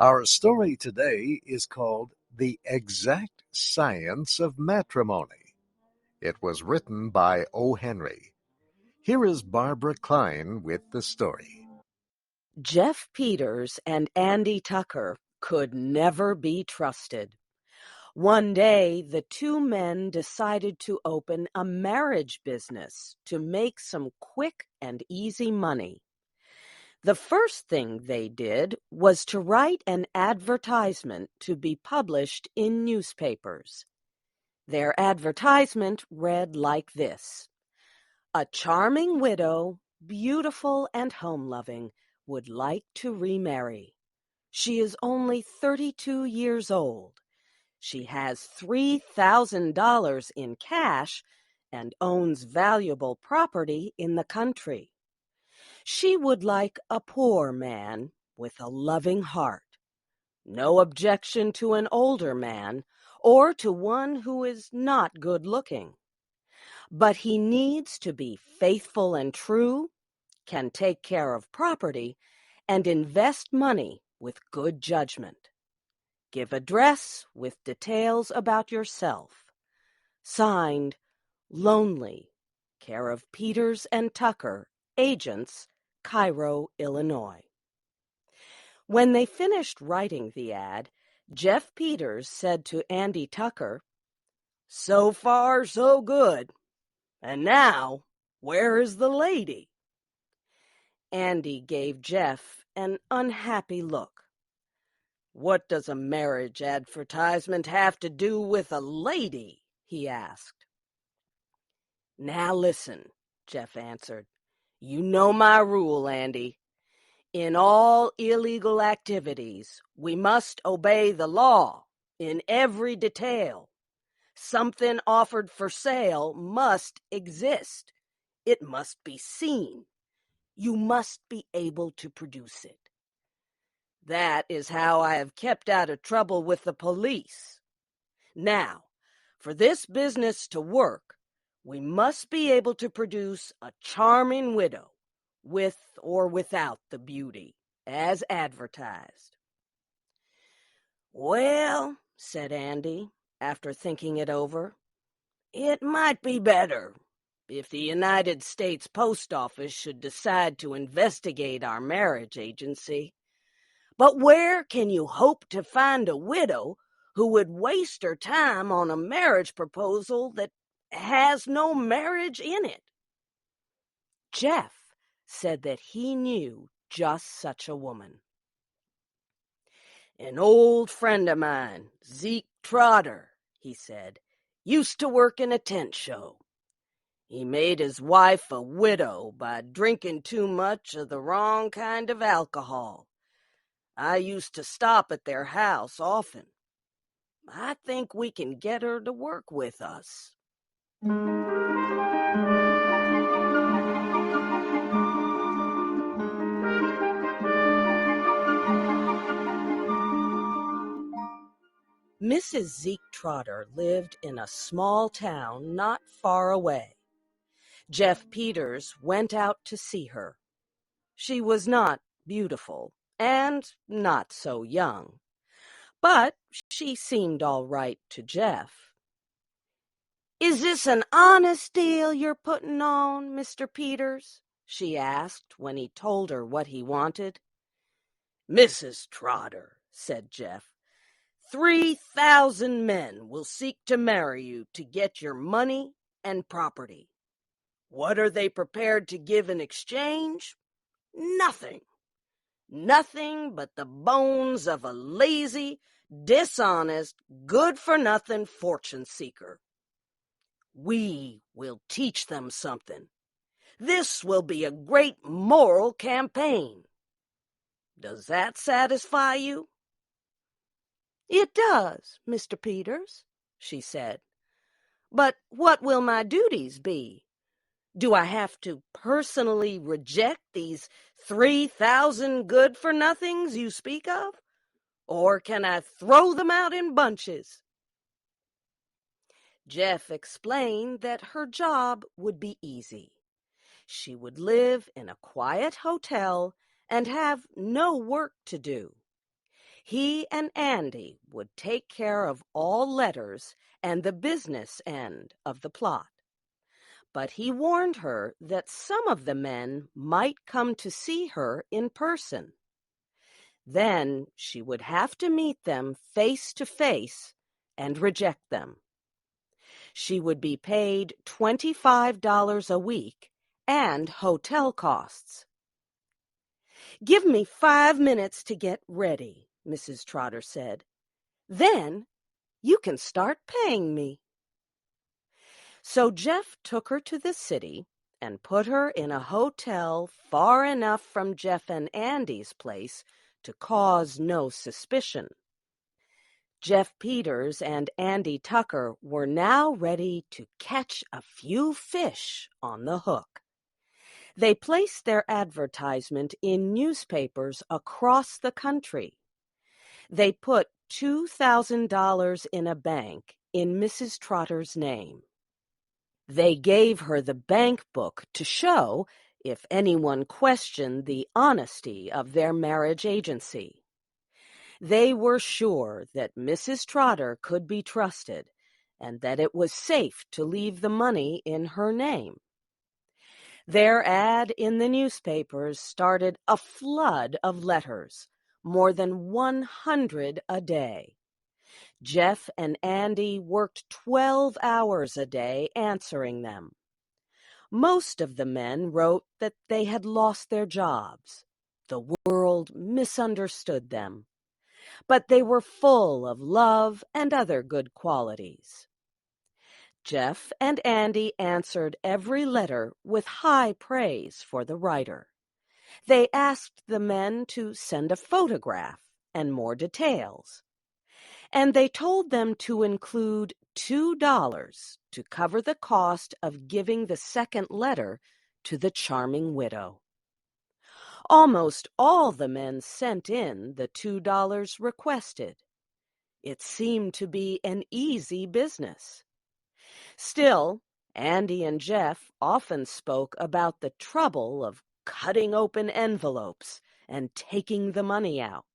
Our story today is called The Exact Science of Matrimony. It was written by O.Henry. Here is Barbara Klein with the story. Jeff Peters and Andy Tucker could never be trusted. One day, the two men decided to open a marriage business to make some quick and easy money. The first thing they did was to write an advertisement to be published in newspapers. Their advertisement read like this: "A charming widow, beautiful and home-loving, would like to remarry. She is only 32 years old. She has $3,000 in cash and owns valuable property in the country. She would like a poor man with a loving heart. No objection to an older man or to one who is not good-looking. But he needs to be faithful and true, can take care of property, and invest money with good judgment. Give address with details about yourself. Signed, Lonely, care of Peters and Tucker, agents, Cairo, Illinois." When they finished writing the ad, Jeff Peters said to Andy Tucker, "So far, so good. And now, where is the lady?" Andy gave Jeff an unhappy look. "What does a marriage advertisement have to do with a lady?" he asked. "Now listen," Jeff answered. "You know my rule, Andy. In all illegal activities, we must obey the law in every detail. Something offered for sale must exist. It must be seen. You must be able to produce it. That is how I have kept out of trouble with the police. Now, for this business to work, we must be able to produce a charming widow, with or without the beauty, as advertised." "Well," said Andy, after thinking it over, "it might be better if the United States Post Office should decide to investigate our marriage agency. But where can you hope to find a widow who would waste her time on a marriage proposal that has no marriage in it?" Jeff said that he knew just such a woman. "An old friend of mine, Zeke Trotter," he said, "used to work in a tent show. He made his wife a widow by drinking too much of the wrong kind of alcohol. I used to stop at their house often. I think we can get her to work with us." Mrs. Zeke Trotter lived in a small town not far away. Jeff Peters went out to see her. She was not beautiful and not so young, but she seemed all right to Jeff. "Is this an honest deal you're putting on, Mr. Peters?" she asked when he told her what he wanted. "Mrs. Trotter," said Jeff, 3,000 men will seek to marry you to get your money and property. What are they prepared to give in exchange? Nothing. Nothing but the bones of a lazy, dishonest, good-for-nothing fortune seeker. We will teach them something. This will be a great moral campaign. Does that satisfy you?" "It does, Mr. Peters," she said. "But what will my duties be? Do I have to personally reject these 3,000 good-for-nothings you speak of? Or can I throw them out in bunches?" Jeff explained that her job would be easy. She would live in a quiet hotel and have no work to do. He and Andy would take care of all letters and the business end of the plot. But he warned her that some of the men might come to see her in person. Then she would have to meet them face to face and reject them. She would be paid $25 a week and hotel costs. "Give me 5 minutes to get ready," Mrs. Trotter said. "Then you can start paying me." So Jeff took her to the city and put her in a hotel far enough from Jeff and Andy's place to cause no suspicion. Jeff Peters and Andy Tucker were now ready to catch a few fish on the hook. They placed their advertisement in newspapers across the country. They put $2,000 in a bank in Mrs. Trotter's name. They gave her the bank book to show if anyone questioned the honesty of their marriage agency. They were sure that Mrs. Trotter could be trusted and that it was safe to leave the money in her name. Their ad in the newspapers started a flood of letters, more than 100 a day. Jeff and Andy worked 12 hours a day answering them. Most of the men wrote that they had lost their jobs. The world misunderstood them. But they were full of love and other good qualities. Jeff and Andy answered every letter with high praise for the writer. They asked the men to send a photograph and more details. And they told them to include $2 to cover the cost of giving the second letter to the charming widow. Almost all the men sent in the $2 requested. It seemed to be an easy business. Still, Andy and Jeff often spoke about the trouble of cutting open envelopes and taking the money out.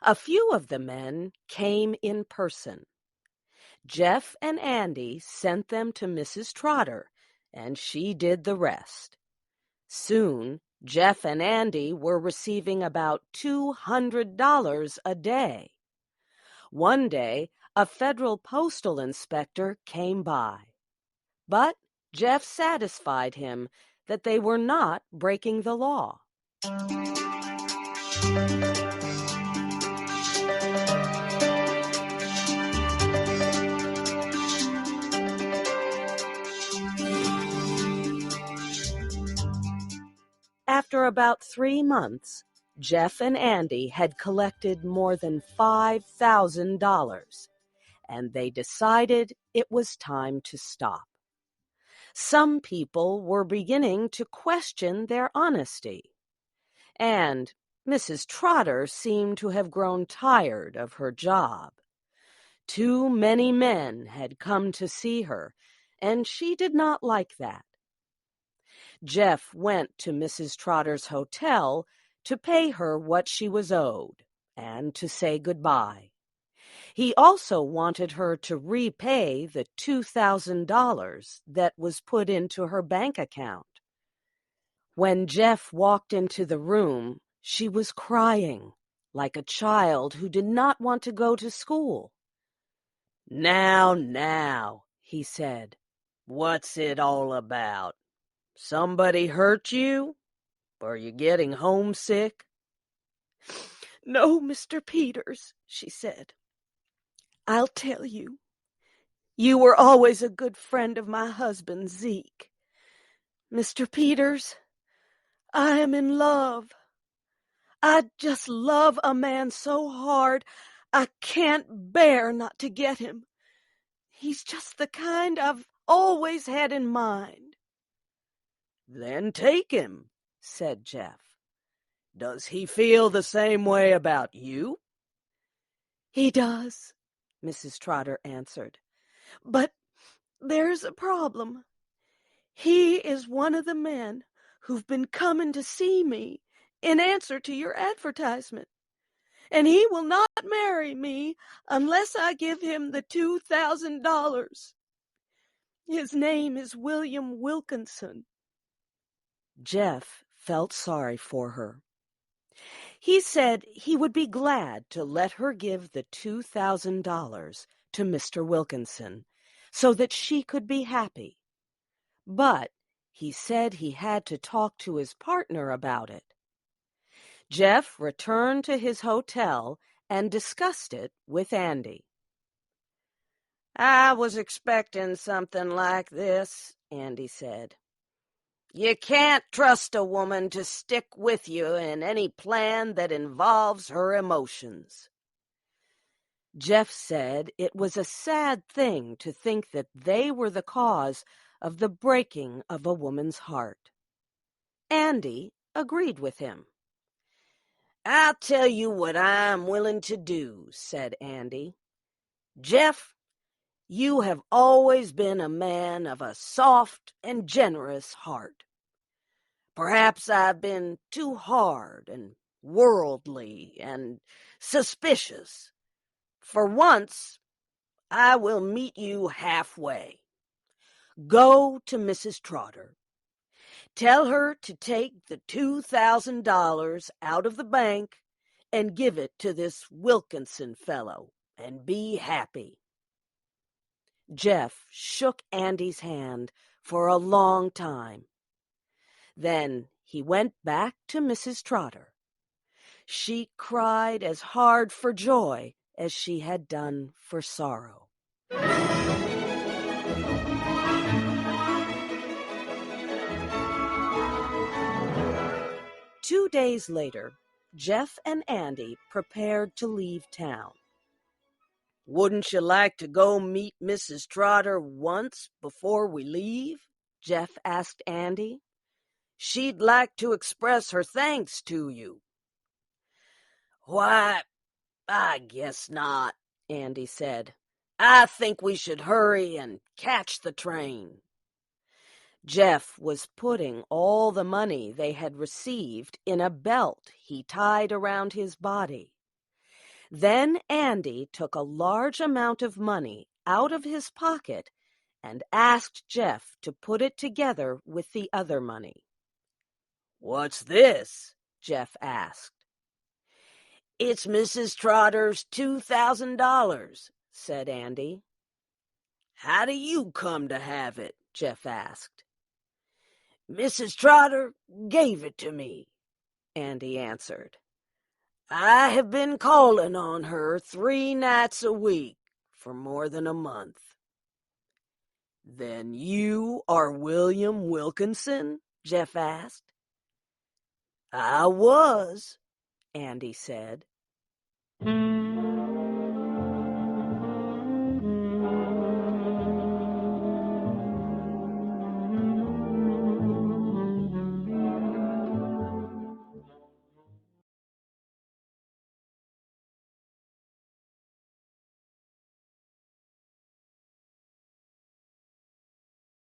A few of the men came in person. Jeff and Andy sent them to Mrs. Trotter, and she did the rest. Soon, Jeff and Andy were receiving about $200 a day. One day, a federal postal inspector came by. But Jeff satisfied him that they were not breaking the law. After about 3 months, Jeff and Andy had collected more than $5,000, and they decided it was time to stop. Some people were beginning to question their honesty, and Mrs. Trotter seemed to have grown tired of her job. Too many men had come to see her, and she did not like that. Jeff went to Mrs. Trotter's hotel to pay her what she was owed and to say goodbye. He also wanted her to repay the $2,000 that was put into her bank account. When Jeff walked into the room, she was crying, like a child who did not want to go to school. Now, he said, "what's it all about? Somebody hurt you? Are you getting homesick?" "No, Mr. Peters," she said. "I'll tell you. You were always a good friend of my husband, Zeke. Mr. Peters, I am in love. I just love a man so hard I can't bear not to get him. He's just the kind I've always had in mind." "Then take him," said Jeff. "Does he feel the same way about you?" "He does," Mrs. Trotter answered. "But there's a problem. He is one of the men who've been coming to see me in answer to your advertisement. and he will not marry me unless I give him the $2,000. His name is William Wilkinson." Jeff felt sorry for her. He said he would be glad to let her give the $2,000 to Mr. Wilkinson so that she could be happy. But he said he had to talk to his partner about it. Jeff returned to his hotel and discussed it with Andy. "I was expecting something like this," Andy said. "You can't trust a woman to stick with you in any plan that involves her emotions." Jeff said it was a sad thing to think that they were the cause of the breaking of a woman's heart. Andy agreed with him. "I'll tell you what I'm willing to do," said Andy. "Jeff, you have always been a man of a soft and generous heart. Perhaps I've been too hard and worldly and suspicious. For once, I will meet you halfway. Go to Mrs. Trotter. Tell her to take the $2,000 out of the bank and give it to this Wilkinson fellow, and be happy." Jeff shook Andy's hand for a long time. Then he went back to Mrs. Trotter. She cried as hard for joy as she had done for sorrow. 2 days later, Jeff and Andy prepared to leave town. "Wouldn't you like to go meet Mrs. Trotter once before we leave?" Jeff asked Andy. "She'd like to express her thanks to you." "Why, I guess not," Andy said. "I think we should hurry and catch the train." Jeff was putting all the money they had received in a belt he tied around his body. Then Andy took a large amount of money out of his pocket and asked Jeff to put it together with the other money. "What's this?" Jeff asked. "It's Mrs. Trotter's $2,000, said Andy. "How do you come to have it?" Jeff asked. "Mrs. Trotter gave it to me," Andy answered. "I have been calling on her 3 nights a week for more than a month." "Then you are William Wilkinson?" Jeff asked. "I was," Andy said.